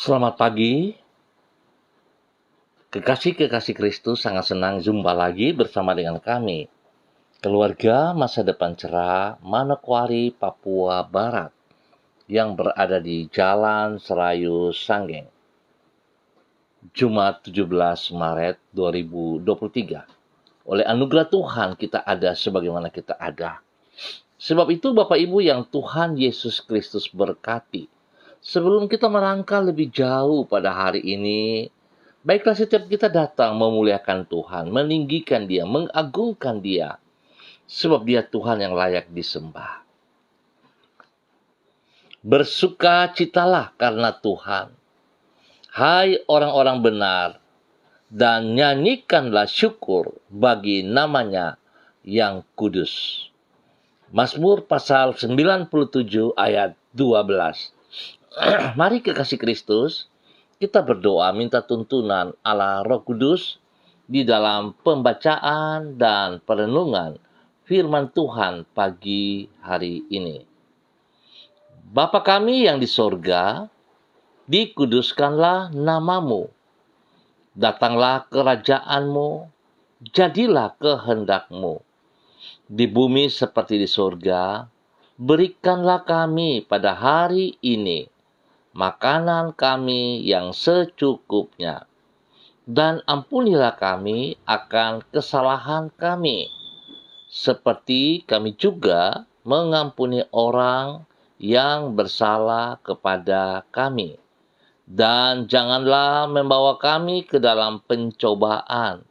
Selamat pagi, kekasih-kekasih Kristus, sangat senang jumpa lagi bersama dengan kami, keluarga masa depan cerah Manokwari, Papua Barat, yang berada di Jalan Serayu Sanggeng, Jumat 17 Maret 2023. Oleh anugerah Tuhan kita ada sebagaimana kita ada. Sebab itu Bapak Ibu yang Tuhan Yesus Kristus berkati, sebelum kita merangkak lebih jauh pada hari ini, baiklah setiap kita datang memuliakan Tuhan, meninggikan Dia, mengagungkan Dia, sebab Dia Tuhan yang layak disembah. Bersukacitalah karena Tuhan, hai orang-orang benar, dan nyanyikanlah syukur bagi namanya yang kudus. Mazmur pasal 97 ayat 12. Mari kekasih Kristus, kita berdoa minta tuntunan Allah Roh Kudus di dalam pembacaan dan perenungan firman Tuhan pagi hari ini. Bapa kami yang di sorga, dikuduskanlah namamu. Datanglah kerajaanmu, jadilah kehendakmu. Di bumi seperti di sorga, berikanlah kami pada hari ini makanan kami yang secukupnya. Dan ampunilah kami akan kesalahan kami, seperti kami juga mengampuni orang yang bersalah kepada kami. Dan janganlah membawa kami ke dalam pencobaan,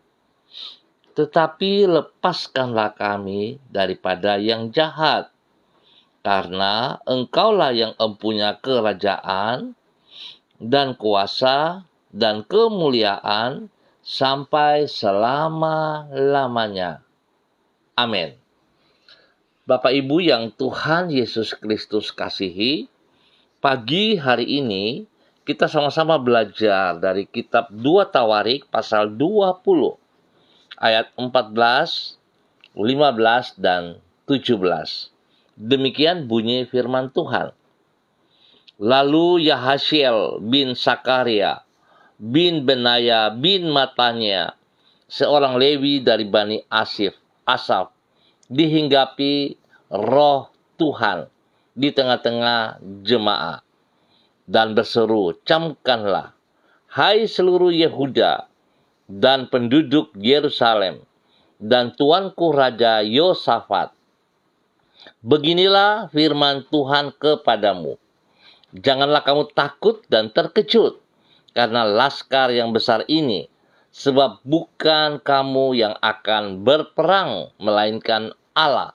tetapi lepaskanlah kami daripada yang jahat. Karena Engkaulah yang empunya kerajaan dan kuasa dan kemuliaan sampai selama-lamanya. Amin. Bapak Ibu yang Tuhan Yesus Kristus kasihi, pagi hari ini kita sama-sama belajar dari kitab 2 Tawarik pasal 20 ayat 14, 15, dan 17. Demikian bunyi firman Tuhan. Lalu Yahasiel bin Sakaria bin Benaya bin Matanya, seorang Lewi dari Bani Asaf, dihinggapi roh Tuhan di tengah-tengah jemaah dan berseru, camkanlah, hai seluruh Yehuda dan penduduk Yerusalem dan tuanku Raja Yosafat. Beginilah firman Tuhan kepadamu. Janganlah kamu takut dan terkejut karena laskar yang besar ini, sebab bukan kamu yang akan berperang, melainkan Allah.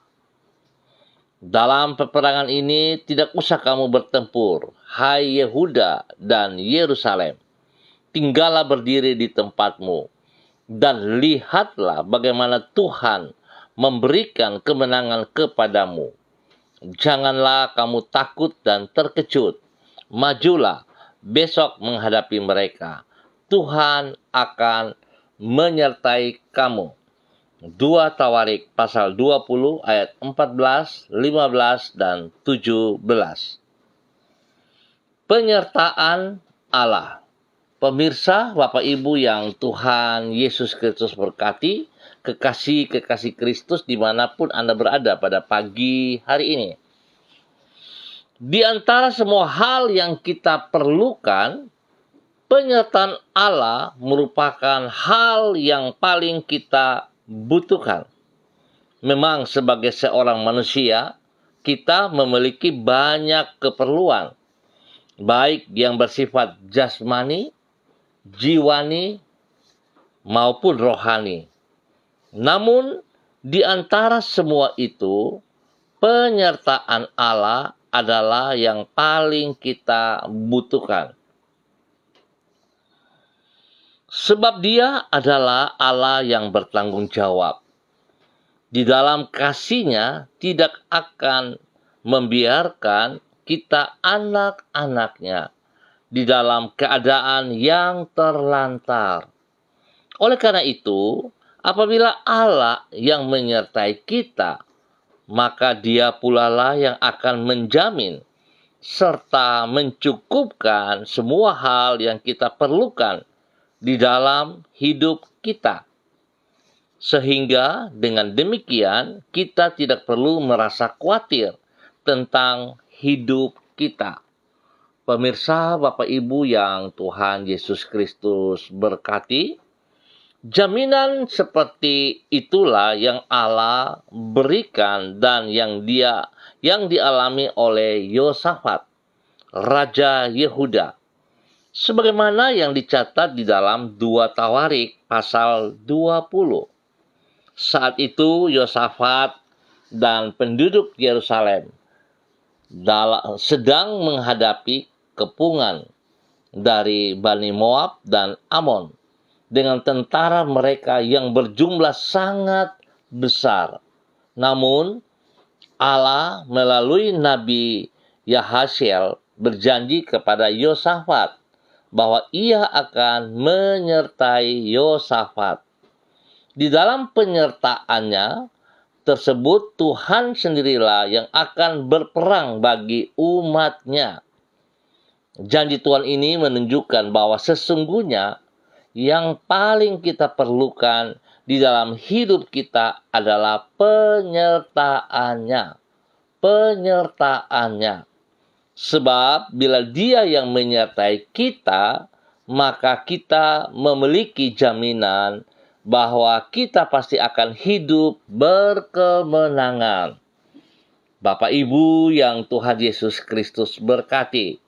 Dalam peperangan ini tidak usah kamu bertempur, hai Yehuda dan Yerusalem. Tinggallah berdiri di tempatmu, dan lihatlah bagaimana Tuhan memberikan kemenangan kepadamu. Janganlah kamu takut dan terkejut. Majulah besok menghadapi mereka. Tuhan akan menyertai kamu. 2 Tawarik pasal 20 ayat 14, 15, dan 17. Penyertaan Allah. Pemirsa, Bapak Ibu yang Tuhan Yesus Kristus berkati, kekasih-kekasih Kristus dimanapun Anda berada pada pagi hari ini. Di antara semua hal yang kita perlukan, penyertaan Allah merupakan hal yang paling kita butuhkan. Memang sebagai seorang manusia, kita memiliki banyak keperluan, baik yang bersifat jasmani, jiwani, maupun rohani. Namun, di antara semua itu, penyertaan Allah adalah yang paling kita butuhkan. Sebab Dia adalah Allah yang bertanggung jawab. Di dalam kasih-Nya tidak akan membiarkan kita anak-anak-Nya di dalam keadaan yang terlantar. Oleh karena itu, apabila Allah yang menyertai kita, maka Dia pula lah yang akan menjamin serta mencukupkan semua hal yang kita perlukan di dalam hidup kita. Sehingga dengan demikian kita tidak perlu merasa khawatir tentang hidup kita. Pemirsa, Bapak Ibu yang Tuhan Yesus Kristus berkati, jaminan seperti itulah yang Allah berikan dan yang dialami oleh Yosafat, Raja Yehuda. Sebagaimana yang dicatat di dalam 2 Tawarik pasal 20. Saat itu Yosafat dan penduduk Yerusalem sedang menghadapi kepungan dari Bani Moab dan Amon dengan tentara mereka yang berjumlah sangat besar. Namun Allah melalui Nabi Yahasiel berjanji kepada Yosafat bahwa ia akan menyertai Yosafat. Di dalam penyertaannya tersebut Tuhan sendirilah yang akan berperang bagi umat-Nya. Janji Tuhan ini menunjukkan bahwa sesungguhnya yang paling kita perlukan di dalam hidup kita adalah penyertaannya. Penyertaannya. Sebab bila Dia yang menyertai kita, maka kita memiliki jaminan bahwa kita pasti akan hidup berkemenangan. Bapak Ibu yang Tuhan Yesus Kristus berkati,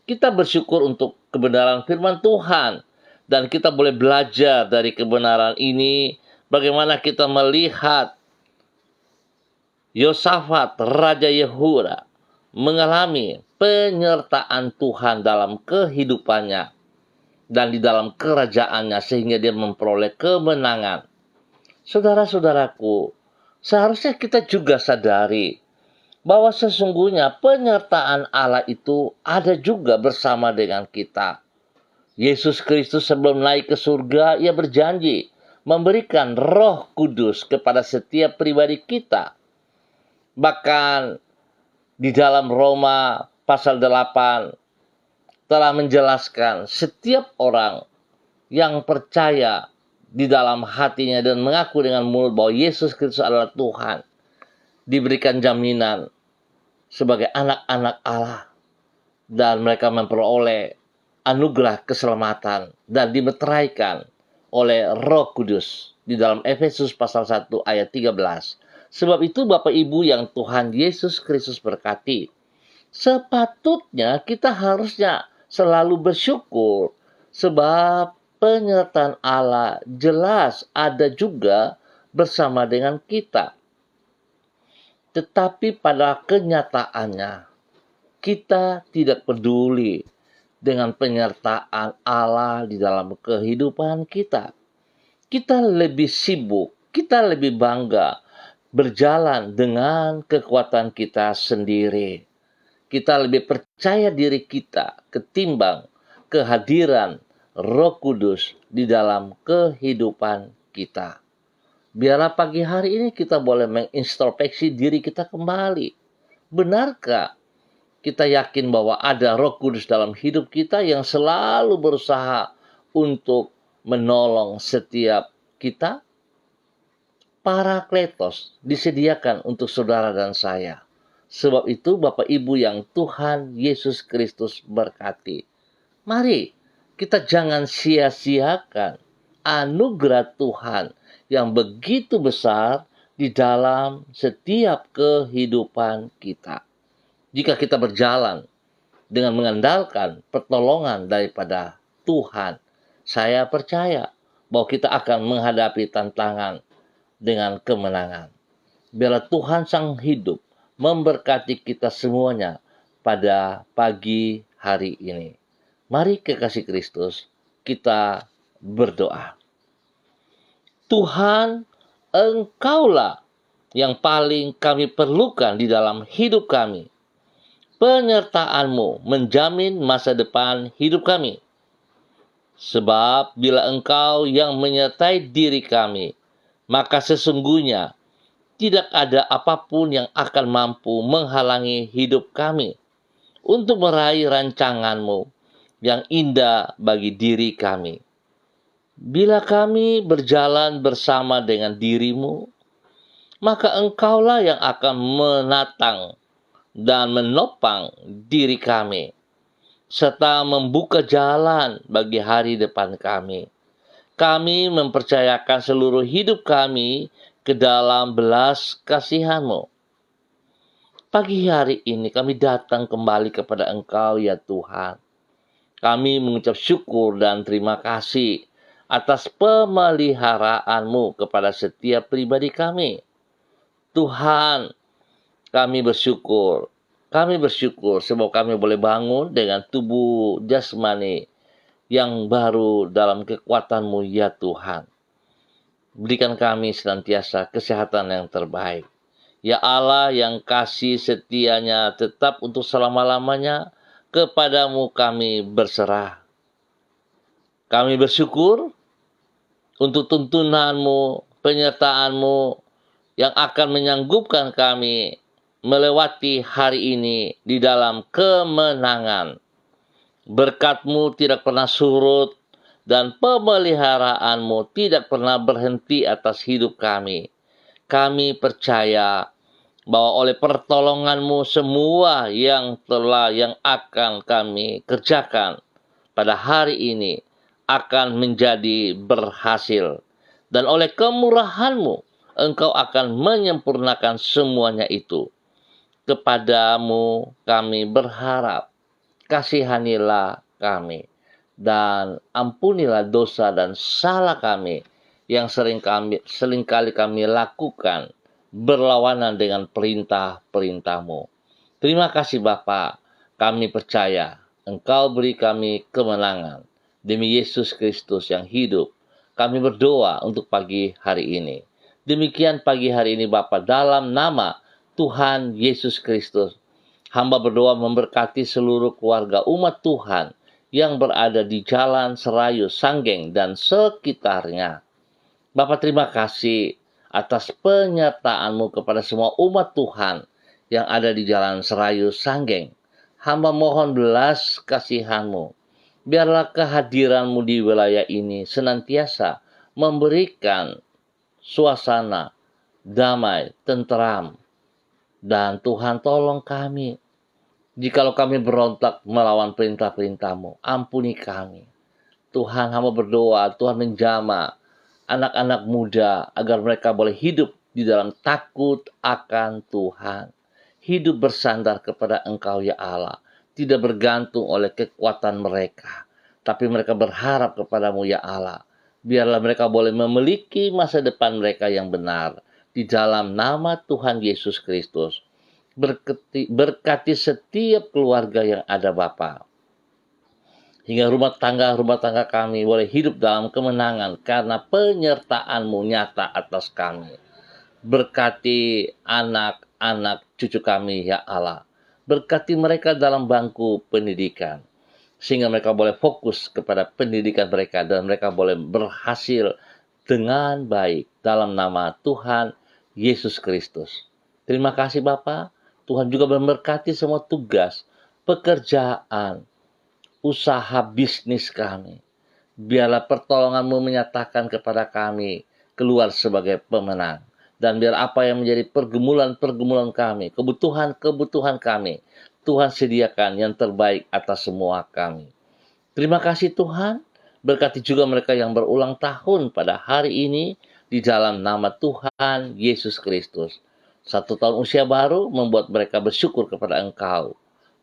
kita bersyukur untuk kebenaran firman Tuhan, dan kita boleh belajar dari kebenaran ini, bagaimana kita melihat Yosafat, Raja Yehuda, mengalami penyertaan Tuhan dalam kehidupannya dan di dalam kerajaannya sehingga dia memperoleh kemenangan. Saudara-saudaraku, seharusnya kita juga sadari bahwa sesungguhnya penyertaan Allah itu ada juga bersama dengan kita. Yesus Kristus sebelum naik ke surga, Ia berjanji memberikan Roh Kudus kepada setiap pribadi kita. Bahkan di dalam Roma pasal 8 telah menjelaskan setiap orang yang percaya di dalam hatinya dan mengaku dengan mulut bahwa Yesus Kristus adalah Tuhan, diberikan jaminan sebagai anak-anak Allah, dan mereka memperoleh anugerah keselamatan dan dimeteraikan oleh Roh Kudus di dalam Efesus pasal 1 ayat 13. Sebab itu Bapak Ibu yang Tuhan Yesus Kristus berkati, sepatutnya kita harusnya selalu bersyukur sebab penyertaan Allah jelas ada juga bersama dengan kita. Tetapi pada kenyataannya kita tidak peduli dengan penyertaan Allah di dalam kehidupan kita. Kita lebih sibuk, kita lebih bangga berjalan dengan kekuatan kita sendiri. Kita lebih percaya diri kita ketimbang kehadiran Roh Kudus di dalam kehidupan kita. Biarlah pagi hari ini kita boleh mengintrospeksi diri kita kembali. Benarkah kita yakin bahwa ada Roh Kudus dalam hidup kita yang selalu berusaha untuk menolong setiap kita? Parakletos disediakan untuk saudara dan saya. Sebab itu Bapak Ibu yang Tuhan Yesus Kristus berkati, mari kita jangan sia-siakan anugerah Tuhan yang begitu besar di dalam setiap kehidupan kita. Jika kita berjalan dengan mengandalkan pertolongan daripada Tuhan, saya percaya bahwa kita akan menghadapi tantangan dengan kemenangan. Biarlah Tuhan Sang Hidup memberkati kita semuanya pada pagi hari ini. Mari kekasih Kristus, kita berdoa. Tuhan, Engkaulah yang paling kami perlukan di dalam hidup kami. Penyertaan-Mu menjamin masa depan hidup kami. Sebab bila Engkau yang menyertai diri kami, maka sesungguhnya tidak ada apapun yang akan mampu menghalangi hidup kami untuk meraih rancangan-Mu yang indah bagi diri kami. Bila kami berjalan bersama dengan diri-Mu, maka Engkaulah yang akan menatang dan menopang diri kami, serta membuka jalan bagi hari depan kami. Kami mempercayakan seluruh hidup kami ke dalam belas kasihan-Mu. Pagi hari ini kami datang kembali kepada Engkau ya Tuhan. Kami mengucap syukur dan terima kasih atas pemeliharaanmu kepada setiap pribadi kami. Tuhan, kami bersyukur. Kami bersyukur sebab kami boleh bangun dengan tubuh jasmani yang baru dalam kekuatan-Mu ya Tuhan. Berikan kami senantiasa kesehatan yang terbaik. Ya Allah yang kasih setianya tetap untuk selama-lamanya, kepadamu kami berserah. Kami bersyukur untuk tuntunan-Mu, penyertaan-Mu yang akan menyanggupkan kami melewati hari ini di dalam kemenangan. Berkat-Mu tidak pernah surut dan pemeliharaanmu tidak pernah berhenti atas hidup kami. Kami percaya bahwa oleh pertolongan-Mu semua yang akan kami kerjakan pada hari ini akan menjadi berhasil. Dan oleh kemurahan-Mu, Engkau akan menyempurnakan semuanya itu. Kepadamu kami berharap, kasihanilah kami, dan ampunilah dosa dan salah kami yang seringkali kami lakukan berlawanan dengan perintah-perintah-Mu. Terima kasih Bapa, kami percaya Engkau beri kami kemenangan. Demi Yesus Kristus yang hidup, kami berdoa untuk pagi hari ini. Demikian pagi hari ini Bapa, dalam nama Tuhan Yesus Kristus, hamba berdoa memberkati seluruh keluarga umat Tuhan yang berada di Jalan Serayu, Sanggeng, dan sekitarnya. Bapa, terima kasih atas penyertaan-Mu kepada semua umat Tuhan yang ada di Jalan Serayu, Sanggeng. Hamba mohon belas kasihan-Mu. Biarlah kehadiran-Mu di wilayah ini senantiasa memberikan suasana damai, tentram. Dan Tuhan tolong kami. Jikalau kami berontak melawan perintah-perintah-Mu, ampuni kami. Tuhan, hamba berdoa, Tuhan menjamah anak-anak muda agar mereka boleh hidup di dalam takut akan Tuhan. Hidup bersandar kepada Engkau ya Allah. Tidak bergantung oleh kekuatan mereka, tapi mereka berharap kepadamu ya Allah. Biarlah mereka boleh memiliki masa depan mereka yang benar. Di dalam nama Tuhan Yesus Kristus. Berkati setiap keluarga yang ada Bapa. Hingga rumah tangga kami boleh hidup dalam kemenangan karena penyertaan-Mu nyata atas kami. Berkati anak-anak cucu kami ya Allah. Berkati mereka dalam bangku pendidikan, sehingga mereka boleh fokus kepada pendidikan mereka dan mereka boleh berhasil dengan baik dalam nama Tuhan Yesus Kristus. Terima kasih Bapa. Tuhan juga memberkati semua tugas, pekerjaan, usaha bisnis kami. Biarlah pertolongan-Mu menyatakan kepada kami keluar sebagai pemenang. Dan biar apa yang menjadi pergumulan-pergumulan kami, kebutuhan-kebutuhan kami, Tuhan sediakan yang terbaik atas semua kami. Terima kasih Tuhan. Berkati juga mereka yang berulang tahun pada hari ini di dalam nama Tuhan Yesus Kristus. 1 tahun usia baru membuat mereka bersyukur kepada Engkau.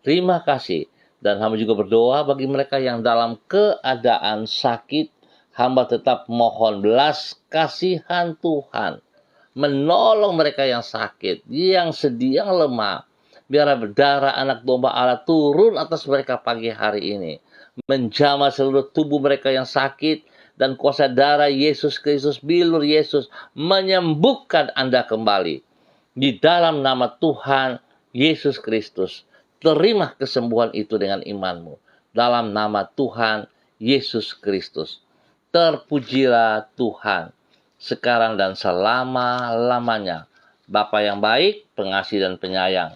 Terima kasih. Dan hamba juga berdoa bagi mereka yang dalam keadaan sakit. Hamba tetap mohon belas kasihan Tuhan. Menolong mereka yang sakit, yang sedih, yang lemah. Biar darah anak domba Allah turun atas mereka pagi hari ini. Menjamah seluruh tubuh mereka yang sakit. Dan kuasa darah Yesus Kristus, bilur Yesus, menyembuhkan Anda kembali. Di dalam nama Tuhan Yesus Kristus. Terima kesembuhan itu dengan imanmu. Dalam nama Tuhan Yesus Kristus. Terpujilah Tuhan. Sekarang dan selama-lamanya. Bapa yang baik, pengasih dan penyayang.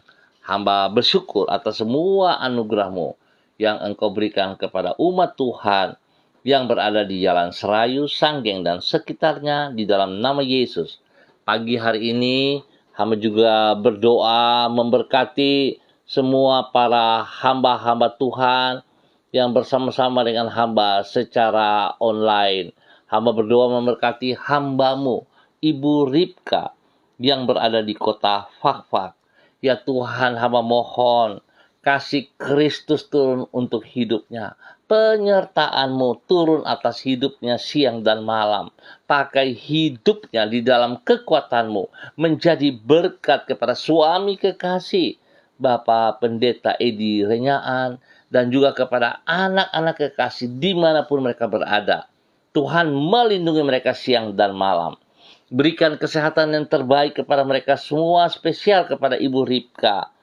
Hamba bersyukur atas semua anugerah-Mu yang Engkau berikan kepada umat Tuhan yang berada di Jalan Serayu, Sanggeng, dan sekitarnya di dalam nama Yesus. Pagi hari ini, hamba juga berdoa memberkati semua para hamba-hamba Tuhan yang bersama-sama dengan hamba secara online. Hamba berdoa memberkati hamba-Mu, Ibu Ripka, yang berada di kota Fakfak. Ya Tuhan, hamba mohon kasih Kristus turun untuk hidupnya. Penyertaan-Mu turun atas hidupnya siang dan malam. Pakai hidupnya di dalam kekuatan-Mu menjadi berkat kepada suami kekasih Bapak Pendeta Edi Renyaan, dan juga kepada anak-anak kekasih dimanapun mereka berada. Tuhan melindungi mereka siang dan malam. Berikan kesehatan yang terbaik kepada mereka semua, spesial kepada Ibu Ripka.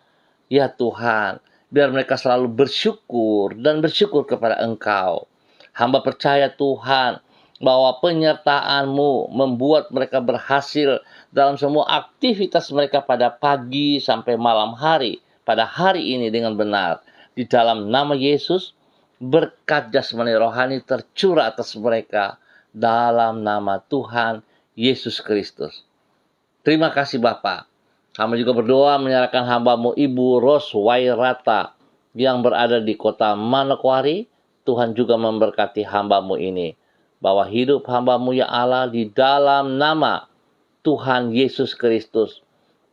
Ya Tuhan, biar mereka selalu bersyukur dan bersyukur kepada Engkau. Hamba percaya Tuhan, bahwa penyertaan-Mu membuat mereka berhasil dalam semua aktivitas mereka pada pagi sampai malam hari, pada hari ini dengan benar. Di dalam nama Yesus, berkat jasmani rohani tercurah atas mereka dalam nama Tuhan Yesus Kristus. Terima kasih Bapa. Hamba juga berdoa menyerahkan hamba-Mu Ibu Roswairata yang berada di kota Manokwari. Tuhan juga memberkati hamba-Mu ini, bahwa hidup hamba-Mu ya Allah di dalam nama Tuhan Yesus Kristus,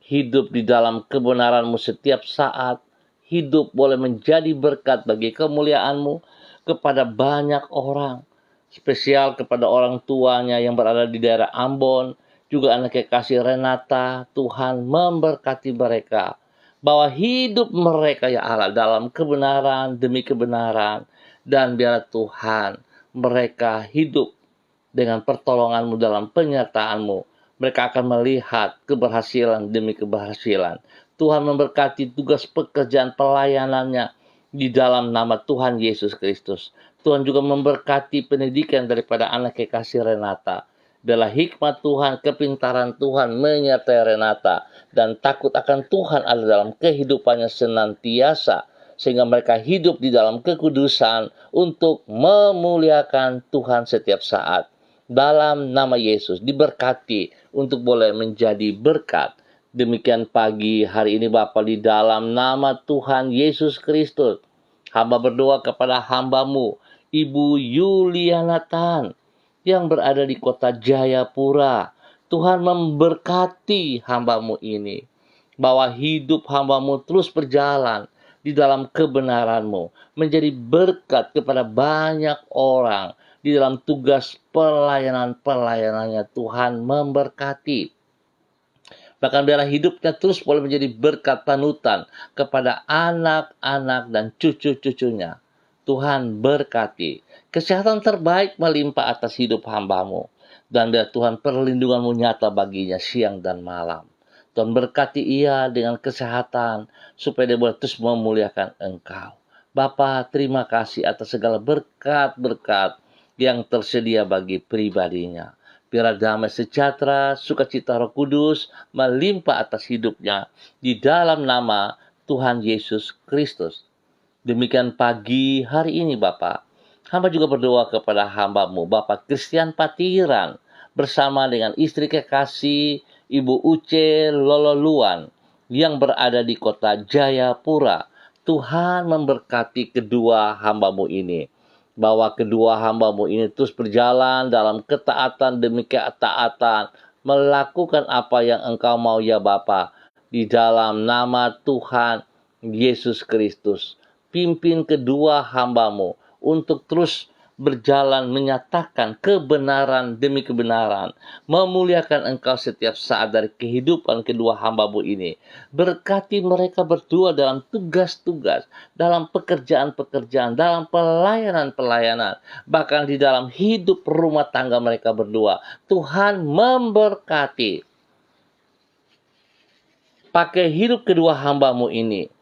hidup di dalam kebenaran-Mu setiap saat, hidup boleh menjadi berkat bagi kemuliaan-Mu kepada banyak orang, spesial kepada orang tuanya yang berada di daerah Ambon, juga anak kekasih Renata. Tuhan memberkati mereka, bahwa hidup mereka ya Allah dalam kebenaran demi kebenaran, dan biar Tuhan mereka hidup dengan pertolongan-Mu dalam penyertaan-Mu. Mereka akan melihat keberhasilan demi keberhasilan. Tuhan memberkati tugas pekerjaan pelayanannya di dalam nama Tuhan Yesus Kristus. Tuhan juga memberkati pendidikan daripada anak kekasih Renata. Biarlah hikmat Tuhan, kepintaran Tuhan menyertai Renata, dan takut akan Tuhan ada dalam kehidupannya senantiasa, sehingga mereka hidup di dalam kekudusan untuk memuliakan Tuhan setiap saat. Dalam nama Yesus diberkati untuk boleh menjadi berkat. Demikian pagi hari ini Bapa, di dalam nama Tuhan Yesus Kristus, hamba berdoa kepada hamba-Mu Ibu Yuliana Tan yang berada di kota Jayapura. Tuhan memberkati hamba-Mu ini, bahwa hidup hamba-Mu terus berjalan di dalam kebenaran-Mu, menjadi berkat kepada banyak orang di dalam tugas pelayanannya. Tuhan memberkati. Bahkan biarlah hidupnya terus boleh menjadi berkat panutan kepada anak-anak dan cucu-cucunya. Tuhan berkati. Kesehatan terbaik melimpah atas hidup hamba-Mu. Dan biar Tuhan perlindungan-Mu nyata baginya siang dan malam. Tuhan berkati ia dengan kesehatan, supaya dia boleh terus memuliakan Engkau. Bapa, terima kasih atas segala berkat-berkat yang tersedia bagi pribadinya. Biar damai sejahtera, sukacita Roh Kudus melimpah atas hidupnya di dalam nama Tuhan Yesus Kristus. Demikian pagi hari ini Bapa, hamba juga berdoa kepada hamba-Mu Bapak Christian Patiran bersama dengan istri kekasih Ibu Uce Lololuan yang berada di kota Jayapura. Tuhan memberkati kedua hamba-Mu ini, bahwa kedua hamba-Mu ini terus berjalan dalam ketaatan demi ketaatan, melakukan apa yang Engkau mau ya Bapa, di dalam nama Tuhan Yesus Kristus. Pimpin kedua hamba-Mu untuk terus berjalan menyatakan kebenaran demi kebenaran, memuliakan Engkau setiap saat dari kehidupan kedua hamba-Mu ini. Berkati mereka berdua dalam tugas-tugas, dalam pekerjaan-pekerjaan, dalam pelayanan-pelayanan, bahkan di dalam hidup rumah tangga mereka berdua. Tuhan memberkati. Pakai hidup kedua hamba-Mu ini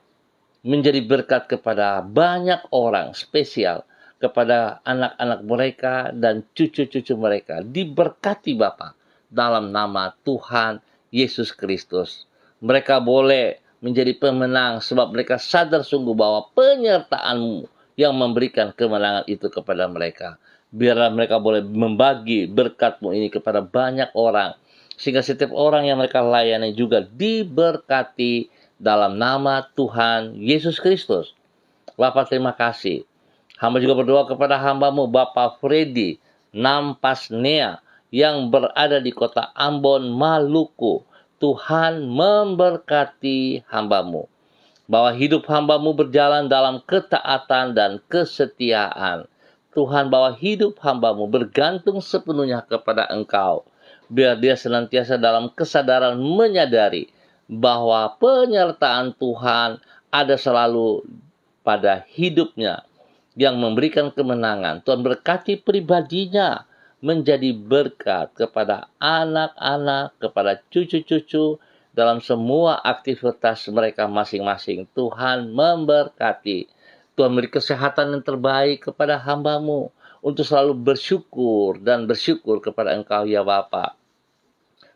menjadi berkat kepada banyak orang, spesial kepada anak-anak mereka dan cucu-cucu mereka. Diberkati Bapa dalam nama Tuhan Yesus Kristus. Mereka boleh menjadi pemenang, sebab mereka sadar sungguh bahwa penyertaan-Mu yang memberikan kemenangan itu kepada mereka. Biarlah mereka boleh membagi berkat-Mu ini kepada banyak orang, sehingga setiap orang yang mereka layani juga diberkati dalam nama Tuhan Yesus Kristus. Bapak, terima kasih. Hamba juga berdoa kepada hamba-Mu, Bapak Freddy Nampasnea, yang berada di kota Ambon, Maluku. Tuhan memberkati hamba-Mu, bahwa hidup hamba-Mu berjalan dalam ketaatan dan kesetiaan. Tuhan, bahwa hidup hamba-Mu bergantung sepenuhnya kepada Engkau. Biar dia senantiasa dalam kesadaran menyadari bahwa penyertaan Tuhan ada selalu pada hidupnya yang memberikan kemenangan. Tuhan berkati pribadinya menjadi berkat kepada anak-anak, kepada cucu-cucu, dalam semua aktivitas mereka masing-masing. Tuhan memberkati. Tuhan beri kesehatan yang terbaik kepada hamba-Mu untuk selalu bersyukur dan bersyukur kepada Engkau ya Bapa.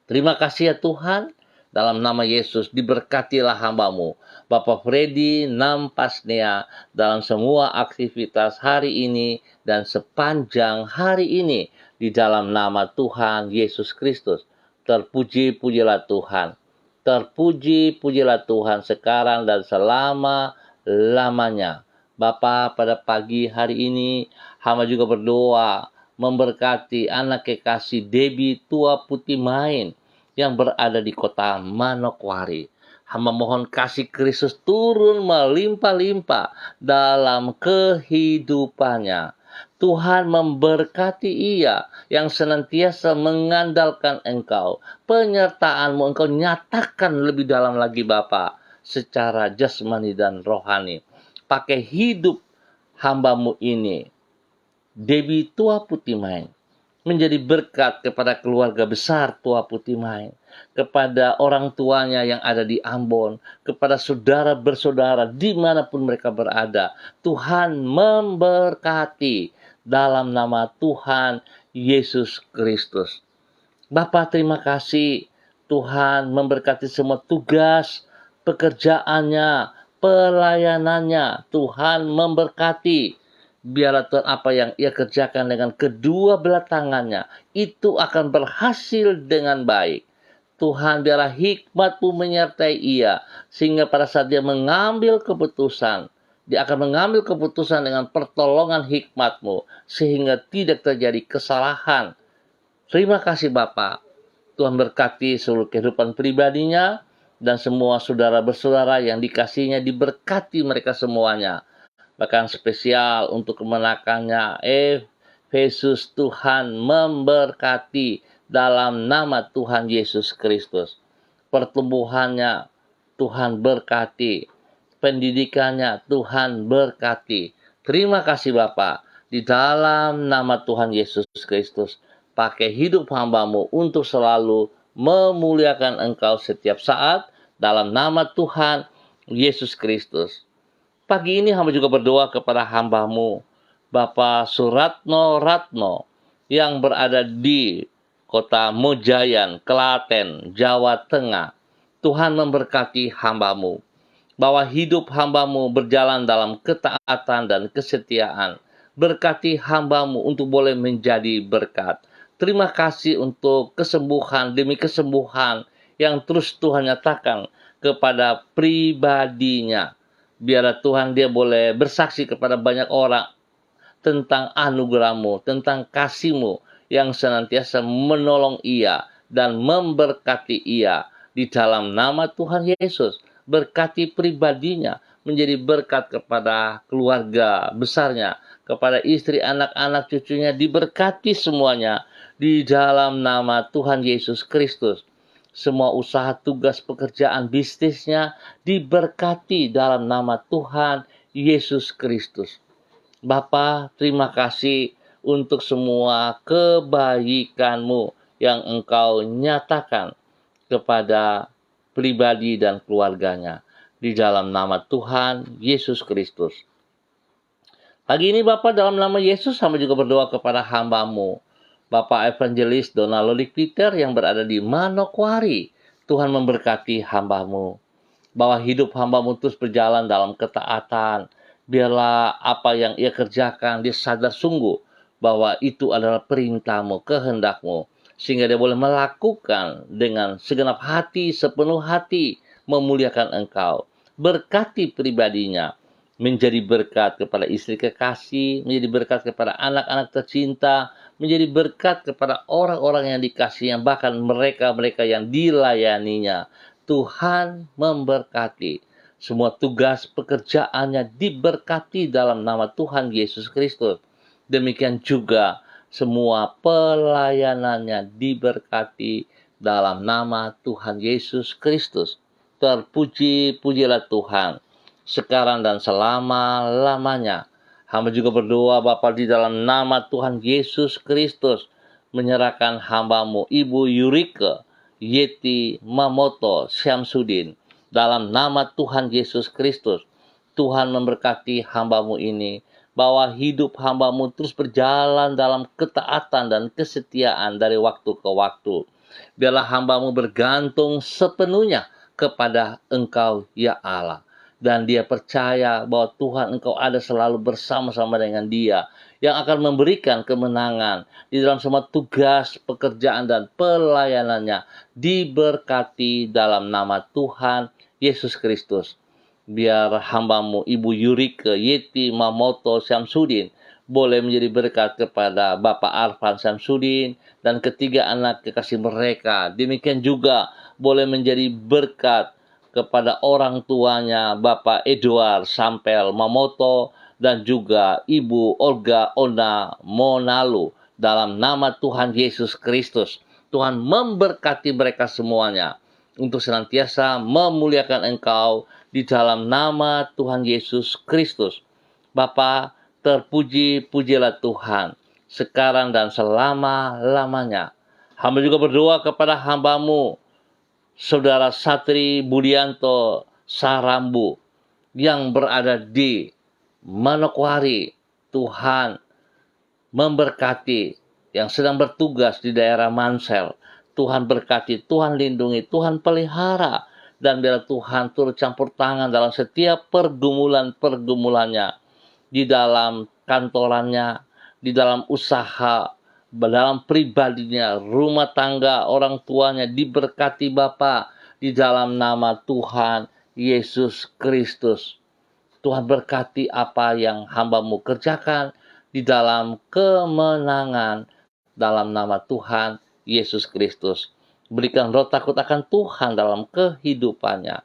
Terima kasih ya Tuhan. Dalam nama Yesus diberkatilah hamba-Mu, Bapak Freddy Nampasnea, dalam semua aktivitas hari ini dan sepanjang hari ini. Di dalam nama Tuhan Yesus Kristus. Terpuji-pujilah Tuhan. Terpuji-pujilah Tuhan sekarang dan selama-lamanya. Bapa, pada pagi hari ini hamba juga berdoa memberkati anak kekasih Debbie Tua Putih Main yang berada di kota Manokwari. Hamba mohon kasih Kristus turun melimpah-limpah dalam kehidupannya. Tuhan memberkati ia yang senantiasa mengandalkan Engkau. Penyertaan-Mu Engkau nyatakan lebih dalam lagi Bapa, secara jasmani dan rohani. Pakai hidup hamba-Mu ini, Debbie Tua Putih Main, menjadi berkat kepada keluarga besar Tua Putih Main, kepada orang tuanya yang ada di Ambon, kepada saudara bersaudara dimanapun mereka berada. Tuhan memberkati dalam nama Tuhan Yesus Kristus. Bapa, terima kasih. Tuhan memberkati semua tugas, pekerjaannya, pelayanannya. Tuhan memberkati. Biarlah Tuhan apa yang ia kerjakan dengan kedua belah tangannya itu akan berhasil dengan baik. Tuhan, biarlah hikmat-Mu menyertai ia, sehingga pada saat dia mengambil keputusan, dia akan mengambil keputusan dengan pertolongan hikmat-Mu, sehingga tidak terjadi kesalahan. Terima kasih Bapa. Tuhan berkati seluruh kehidupan pribadinya, dan semua saudara bersaudara yang dikasihinya diberkati mereka semuanya. Bahkan spesial untuk kemenakannya, Yesus Tuhan memberkati dalam nama Tuhan Yesus Kristus. Pertumbuhannya Tuhan berkati, pendidikannya Tuhan berkati. Terima kasih Bapa, di dalam nama Tuhan Yesus Kristus. Pakai hidup hamba-Mu untuk selalu memuliakan Engkau setiap saat, dalam nama Tuhan Yesus Kristus. Pagi ini hamba juga berdoa kepada hamba-Mu, Bapak Suratno Ratno, yang berada di kota Mojayan, Klaten, Jawa Tengah. Tuhan memberkati hamba-Mu, bahwa hidup hamba-Mu berjalan dalam ketaatan dan kesetiaan. Berkati hamba-Mu untuk boleh menjadi berkat. Terima kasih untuk kesembuhan demi kesembuhan yang terus Tuhan nyatakan kepada pribadinya. Biarlah Tuhan dia boleh bersaksi kepada banyak orang tentang anugerah-Mu, tentang kasih-Mu yang senantiasa menolong ia dan memberkati ia. Di dalam nama Tuhan Yesus, berkati pribadinya, menjadi berkat kepada keluarga besarnya, kepada istri, anak-anak, cucunya, diberkati semuanya di dalam nama Tuhan Yesus Kristus. Semua usaha, tugas, pekerjaan, bisnisnya diberkati dalam nama Tuhan Yesus Kristus. Bapa, terima kasih untuk semua kebaikan-Mu yang Engkau nyatakan kepada pribadi dan keluarganya. Di dalam nama Tuhan Yesus Kristus. Pagi ini Bapa, dalam nama Yesus, hamba juga berdoa kepada hamba-Mu, Bapak Evangelis Donald Lodik Peter yang berada di Manokwari. Tuhan memberkati hamba-Mu. bahwa hidup hamba-Mu terus berjalan dalam ketaatan. Biarlah apa yang ia kerjakan, dia sadar sungguh bahwa itu adalah perintah-Mu, kehendak-Mu, sehingga dia boleh melakukan dengan segenap hati, sepenuh hati, memuliakan Engkau. Berkati pribadinya, menjadi berkat kepada istri kekasih, menjadi berkat kepada anak-anak tercinta, menjadi berkat kepada orang-orang yang dikasihinya, bahkan mereka-mereka yang dilayaninya. Tuhan memberkati. Semua tugas pekerjaannya diberkati dalam nama Tuhan Yesus Kristus. Demikian juga semua pelayanannya diberkati dalam nama Tuhan Yesus Kristus. Terpuji-pujilah Tuhan sekarang dan selama-lamanya. Hamba juga berdoa Bapa di dalam nama Tuhan Yesus Kristus, menyerahkan hamba-Mu Ibu Yurike Yeti Mamoto Syamsuddin dalam nama Tuhan Yesus Kristus. Tuhan memberkati hamba-Mu ini, bahwa hidup hamba-Mu terus berjalan dalam ketaatan dan kesetiaan dari waktu ke waktu. Biarlah hamba-Mu bergantung sepenuhnya kepada Engkau, ya Allah. Dan dia percaya bahwa Tuhan Engkau ada selalu bersama-sama dengan dia, yang akan memberikan kemenangan di dalam semua tugas, pekerjaan, dan pelayanannya. Diberkati dalam nama Tuhan Yesus Kristus. Biar hamba-Mu Ibu Yurike Yeti Mamoto Syamsuddin boleh menjadi berkat kepada Bapak Arfan Syamsuddin dan ketiga anak kekasih mereka. Demikian juga boleh menjadi berkat kepada orang tuanya Bapak Edward Sampel Mamoto dan juga Ibu Olga Ona Monalu dalam nama Tuhan Yesus Kristus. Tuhan memberkati mereka semuanya untuk senantiasa memuliakan Engkau di dalam nama Tuhan Yesus Kristus. Bapa, terpuji-pujilah Tuhan sekarang dan selama-lamanya. Hamba juga berdoa kepada hamba-Mu Saudara Satri Budianto Sarambu yang berada di Manokwari. Tuhan memberkati, yang sedang bertugas di daerah Mansel. Tuhan berkati, Tuhan lindungi, Tuhan pelihara, dan biarlah Tuhan turut campur tangan dalam setiap pergumulan-pergumulannya, di dalam kantorannya, di dalam usaha, dalam pribadinya, rumah tangga, orang tuanya. Diberkati Bapa di dalam nama Tuhan Yesus Kristus. Tuhan berkati apa yang hamba-Mu kerjakan di dalam kemenangan dalam nama Tuhan Yesus Kristus. Berikan roh takut akan Tuhan dalam kehidupannya,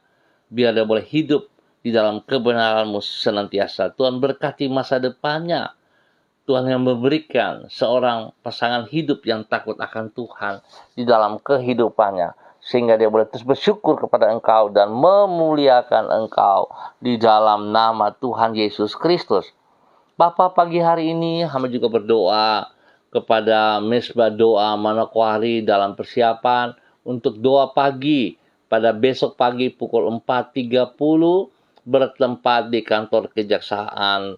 biar dia boleh hidup di dalam kebenaran-Mu senantiasa. Tuhan berkati masa depannya. Tuhan yang memberikan seorang pasangan hidup yang takut akan Tuhan di dalam kehidupannya, sehingga dia boleh terus bersyukur kepada Engkau dan memuliakan Engkau di dalam nama Tuhan Yesus Kristus. Bapa, pagi hari ini hamba juga berdoa kepada Mesbah Doa Manokwari dalam persiapan untuk doa pagi pada besok pagi pukul 4.30 bertempat di kantor Kejaksaan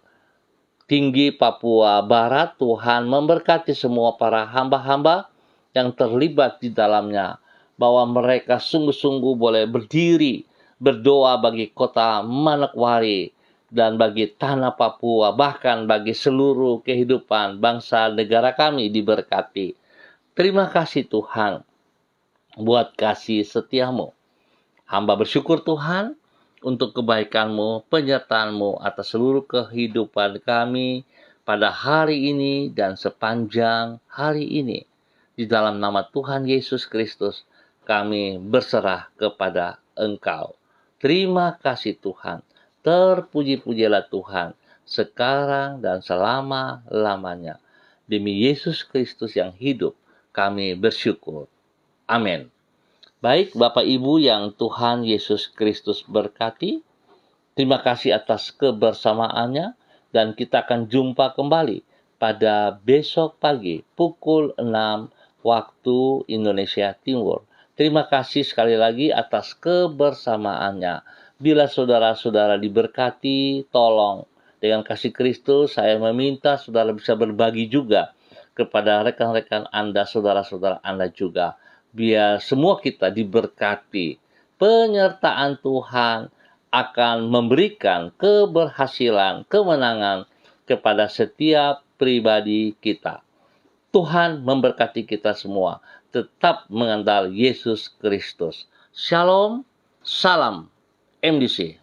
Tinggi Papua Barat. Tuhan memberkati semua para hamba-hamba yang terlibat di dalamnya, bahwa mereka sungguh-sungguh boleh berdiri berdoa bagi kota Manokwari dan bagi tanah Papua, bahkan bagi seluruh kehidupan bangsa negara kami diberkati. Terima kasih Tuhan buat kasih setia-Mu. Hamba bersyukur Tuhan untuk kebaikan-Mu, penyertaan-Mu atas seluruh kehidupan kami pada hari ini dan sepanjang hari ini. Di dalam nama Tuhan Yesus Kristus kami berserah kepada Engkau. Terima kasih Tuhan. Terpuji-pujilah Tuhan sekarang dan selama-lamanya. Demi Yesus Kristus yang hidup kami bersyukur. Amin. Baik Bapak Ibu yang Tuhan Yesus Kristus berkati, terima kasih atas kebersamaannya, dan kita akan jumpa kembali pada besok pagi pukul 6 waktu Indonesia Timur. Terima kasih sekali lagi atas kebersamaannya. Bila saudara-saudara diberkati, tolong dengan kasih Kristus saya meminta saudara bisa berbagi juga kepada rekan-rekan Anda, saudara-saudara Anda juga. Biar semua kita diberkati penyertaan Tuhan akan memberikan keberhasilan, kemenangan kepada setiap pribadi kita. Tuhan memberkati kita semua. Tetap mengenal Yesus Kristus. Shalom, salam MDC.